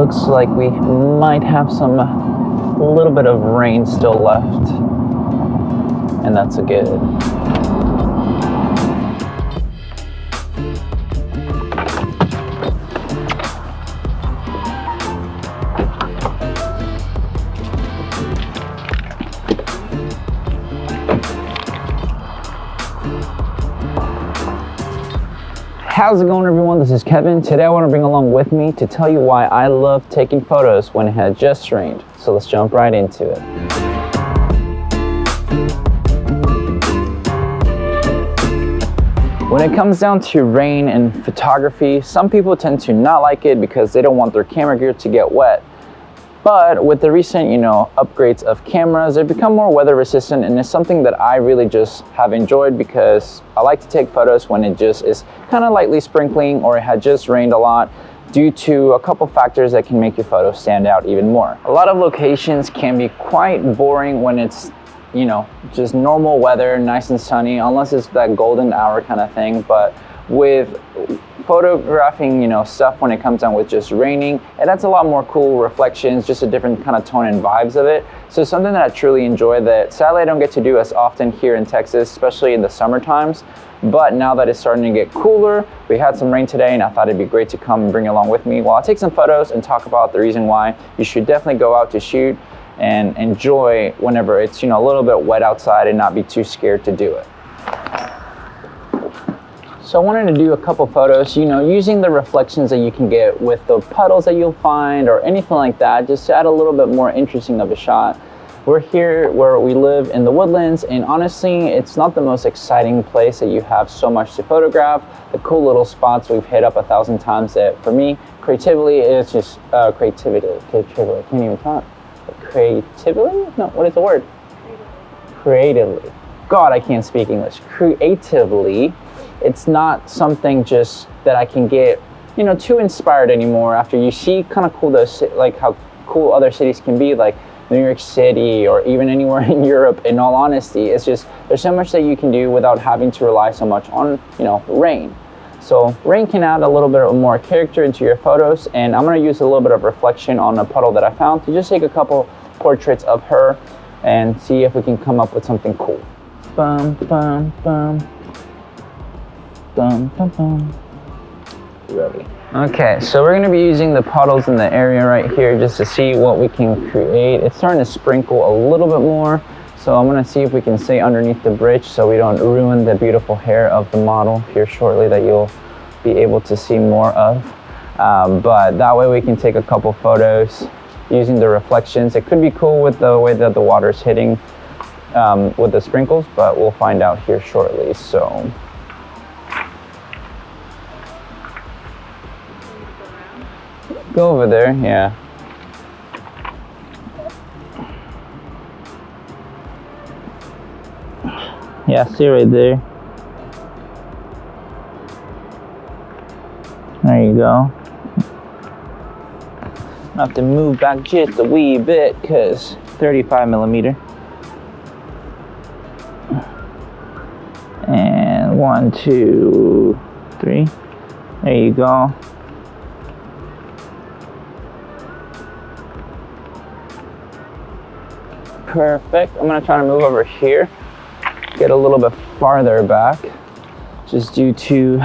looks like we might have a little bit of rain still left, and that's a good. How's it going, everyone? This is Kevin. Today I want to bring along with me to tell you why I love taking photos when it had just rained. So let's jump right into it. When it comes down to rain and photography, some people tend to not like it because they don't want their camera gear to get wet. But with the recent, upgrades of cameras, they've become more weather resistant, and it's something that I really just have enjoyed because I like to take photos when it just is kind of lightly sprinkling or it had just rained a lot, due to a couple factors that can make your photos stand out even more. A lot of locations can be quite boring when it's, just normal weather, nice and sunny, unless it's that golden hour kind of thing. But with photographing, stuff when it comes down with just raining, and that's a lot more cool reflections, just a different kind of tone and vibes of it. So something that I truly enjoy that sadly I don't get to do as often here in Texas, especially in the summer times. But now that it's starting to get cooler, we had some rain today, and I thought it'd be great to come and bring it along with me while I take some photos and talk about the reason why you should definitely go out to shoot and enjoy whenever it's, a little bit wet outside and not be too scared to do it. So I wanted to do a couple photos, using the reflections that you can get with the puddles that you'll find or anything like that, just to add a little bit more interesting of a shot. We're here where we live in the woodlands, and honestly, it's not the most exciting place that you have so much to photograph. The cool little spots we've hit up 1,000 times that for me, creatively, it's just creativity, I can't even talk. Creatively? No, what is the word? Creatively. God, I can't speak English. Creatively. It's not something just that I can get, too inspired anymore after you see kind of cool like how cool other cities can be, like New York City or even anywhere in Europe. In all honesty, it's just, there's so much that you can do without having to rely so much on, rain. So rain can add a little bit of more character into your photos, and I'm going to use a little bit of reflection on a puddle that I found to just take a couple portraits of her and see if we can come up with something cool. Bum, bum, bum. Bum, bum, bum. Ready. Okay, so we're going to be using the puddles in the area right here just to see what we can create. It's starting to sprinkle a little bit more, so I'm going to see if we can stay underneath the bridge so we don't ruin the beautiful hair of the model here shortly that you'll be able to see more of. But that way we can take a couple photos using the reflections. It could be cool with the way that the water is hitting with the sprinkles, but we'll find out here shortly. So go over there, yeah. Yeah, see right there. There you go. I have to move back just a wee bit because 35 millimeter. And 1, 2, 3. There you go. Perfect. I'm gonna try to move over here, get a little bit farther back, just due to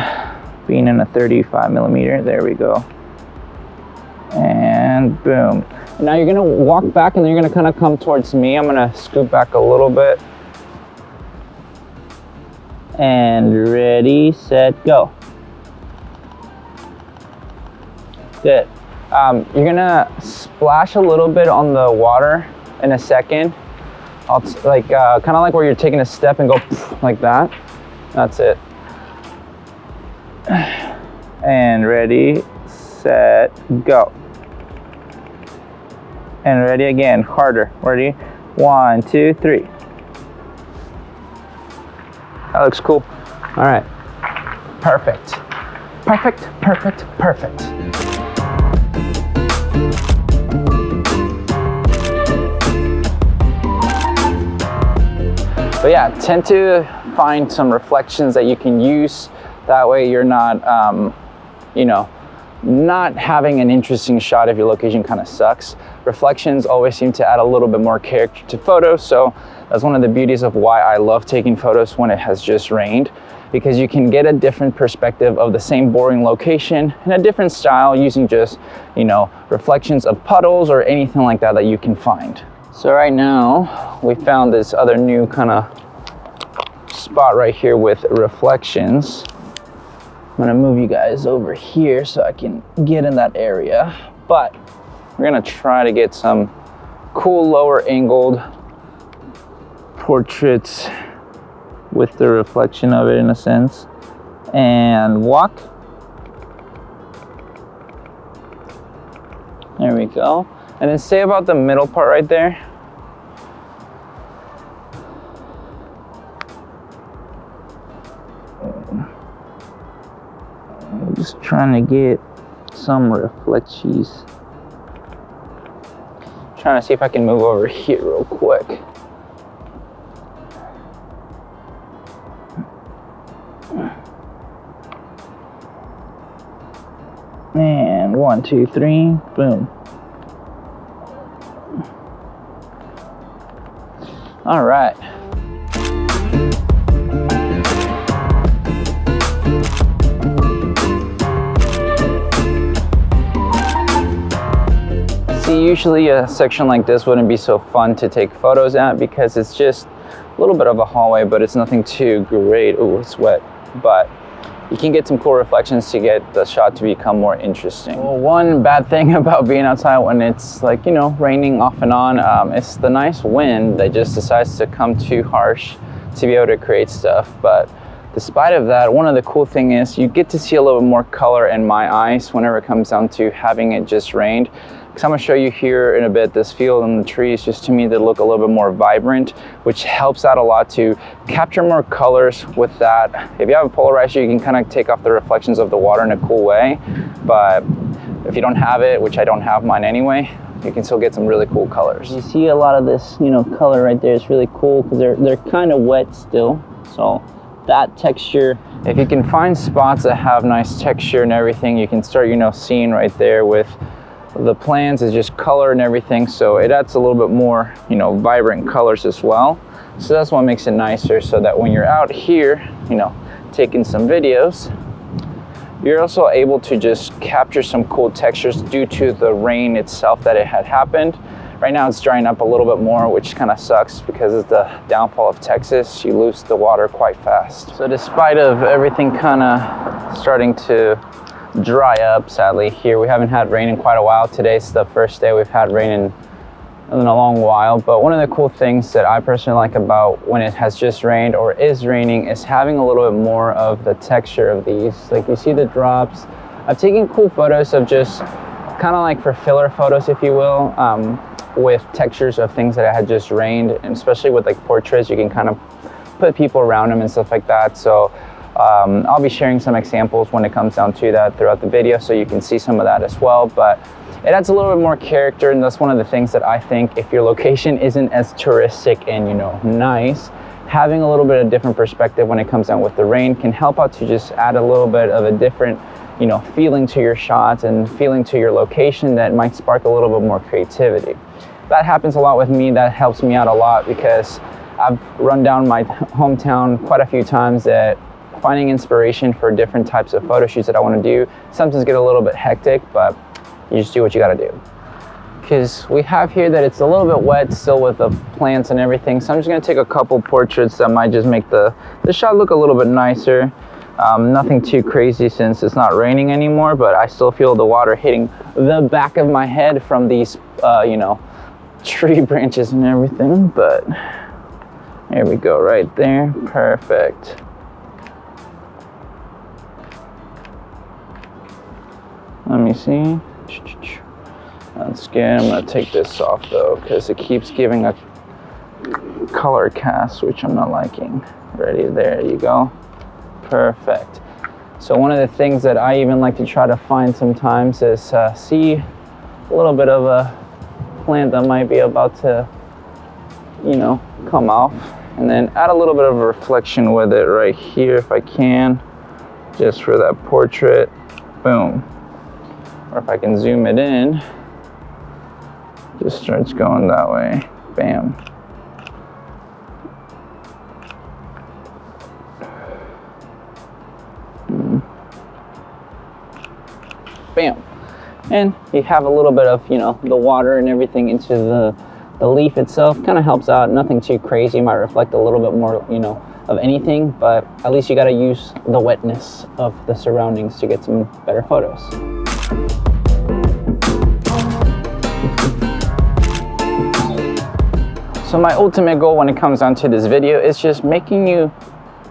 being in a 35 millimeter. There we go. And boom. And now you're gonna walk back, and then you're gonna kind of come towards me. I'm gonna scoot back a little bit. And ready, set, go. Good. You're gonna splash a little bit on the water in a second. I'll kind of like where you're taking a step and go like that. That's it. And ready, set, go. And ready again, harder. Ready? 1, 2, 3. That looks cool. All right. Perfect. Perfect, perfect, perfect. But yeah, tend to find some reflections that you can use. That way you're not, not having an interesting shot if your location kind of sucks. Reflections always seem to add a little bit more character to photos, so that's one of the beauties of why I love taking photos when it has just rained, because you can get a different perspective of the same boring location in a different style using just, you know, reflections of puddles or anything like that that you can find. So right now we found this other new kind of spot right here with reflections. I'm gonna move you guys over here so I can get in that area, but we're gonna try to get some cool lower angled portraits with the reflection of it in a sense, and walk. There we go. And then say about the middle part right there. I'm just trying to get some reflections. Trying to see if I can move over here real quick. And 1, 2, 3, boom. All right. See, usually a section like this wouldn't be so fun to take photos at because it's just a little bit of a hallway, but it's nothing too great. Ooh, it's wet, but you can get some cool reflections to get the shot to become more interesting. Well, one bad thing about being outside when it's like, you know, raining off and on, it's the nice wind that just decides to come too harsh to be able to create stuff. But despite of that, one of the cool thing is you get to see a little bit more color in my eyes whenever it comes down to having it just rained. Because I'm gonna show you here in a bit, this field and the trees, just to me, they look a little bit more vibrant, which helps out a lot to capture more colors with that. If you have a polarizer, you can kind of take off the reflections of the water in a cool way. But if you don't have it, which I don't have mine anyway, you can still get some really cool colors. You see a lot of this, you know, color right there is really cool because they're kind of wet still. So that texture, if you can find spots that have nice texture and everything, you can start, you know, seeing right there with the plants is just color and everything, so it adds a little bit more, you know, vibrant colors as well. So that's what makes it nicer, so that when you're out here, you know, taking some videos, you're also able to just capture some cool textures due to the rain itself that it had happened. Right now it's drying up a little bit more, which kind of sucks because it's the downfall of Texas. You lose the water quite fast. So despite of everything kind of starting to dry up, sadly, here we haven't had rain in quite a while. Today's the first day we've had rain in a long while, but one of the cool things that I personally like about when it has just rained or is raining is having a little bit more of the texture of these. Like you see the drops. I've taken cool photos of just kind of like for filler photos, if you will, with textures of things that had just rained, and especially with like portraits, you can kind of put people around them and stuff like that. So I'll be sharing some examples when it comes down to that throughout the video, so you can see some of that as well. But it adds a little bit more character, and that's one of the things that I think, if your location isn't as touristic and, you know, nice, having a little bit of different perspective when it comes down with the rain can help out to just add a little bit of a different, you know, feeling to your shots and feeling to your location that might spark a little bit more creativity. That happens a lot with me. That helps me out a lot because I've run down my hometown quite a few times that finding inspiration for different types of photo shoots that I want to do sometimes get a little bit hectic, but you just do what you got to do. Because we have here that it's a little bit wet still with the plants and everything, so I'm just going to take a couple portraits that might just make the shot look a little bit nicer. Nothing too crazy since it's not raining anymore, but I still feel the water hitting the back of my head from these you know, tree branches and everything. But there we go, right there, perfect. Let me see. That's good. I'm gonna take this off though, because it keeps giving a color cast, which I'm not liking. Ready, there you go. Perfect. So one of the things that I even like to try to find sometimes is see a little bit of a plant that might be about to, you know, come off, and then add a little bit of a reflection with it right here if I can, just for that portrait. Boom. or if I can zoom it in, just starts going that way. Bam. Bam. And you have a little bit of, you know, the water and everything into the leaf itself. Kind of helps out. Nothing too crazy. Might reflect a little bit more, you know, of anything, but at least you got to use the wetness of the surroundings to get some better photos. So my ultimate goal when it comes down to this video is just making you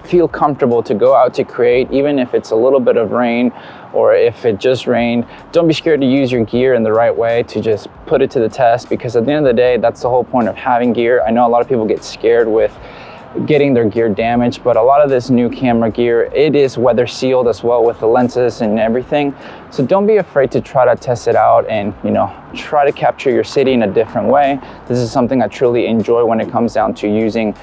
feel comfortable to go out to create, even if it's a little bit of rain or if it just rained. Don't be scared to use your gear in the right way to just put it to the test, because at the end of the day, that's the whole point of having gear. I know a lot of people get scared with getting their gear damaged, but a lot of this new camera gear, it is weather sealed as well with the lenses and everything. So don't be afraid to try to test it out and, you know, try to capture your city in a different way. This is something I truly enjoy when it comes down to using,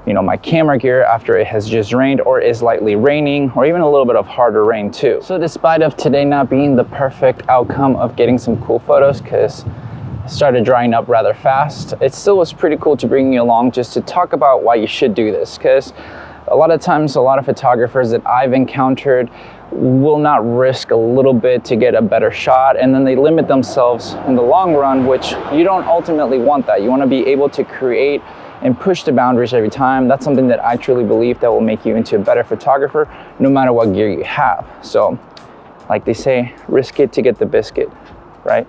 you know, my camera gear after it has just rained or is lightly raining, or even a little bit of harder rain too. So despite of today not being the perfect outcome of getting some cool photos, because started drying up rather fast, it still was pretty cool to bring you along just to talk about why you should do this. Because a lot of times, a lot of photographers that I've encountered will not risk a little bit to get a better shot, and then they limit themselves in the long run, which you don't ultimately want that. You want to be able to create and push the boundaries every time. That's something that I truly believe that will make you into a better photographer, no matter what gear you have. So like they say, risk it to get the biscuit, right?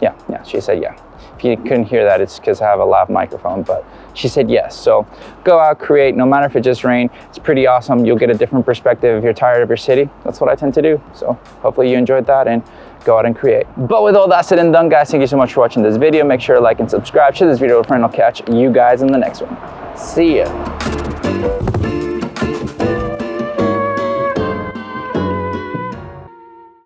Yeah, she said yeah. If you couldn't hear that, it's because I have a lav microphone, but she said yes. So go out, create, no matter if it just rained. It's pretty awesome. You'll get a different perspective if you're tired of your city. That's what I tend to do. So hopefully you enjoyed that and go out and create. But with all that said and done, guys, thank you so much for watching this video. Make sure to like and subscribe. Share this video with a friend. I'll catch you guys in the next one. See ya.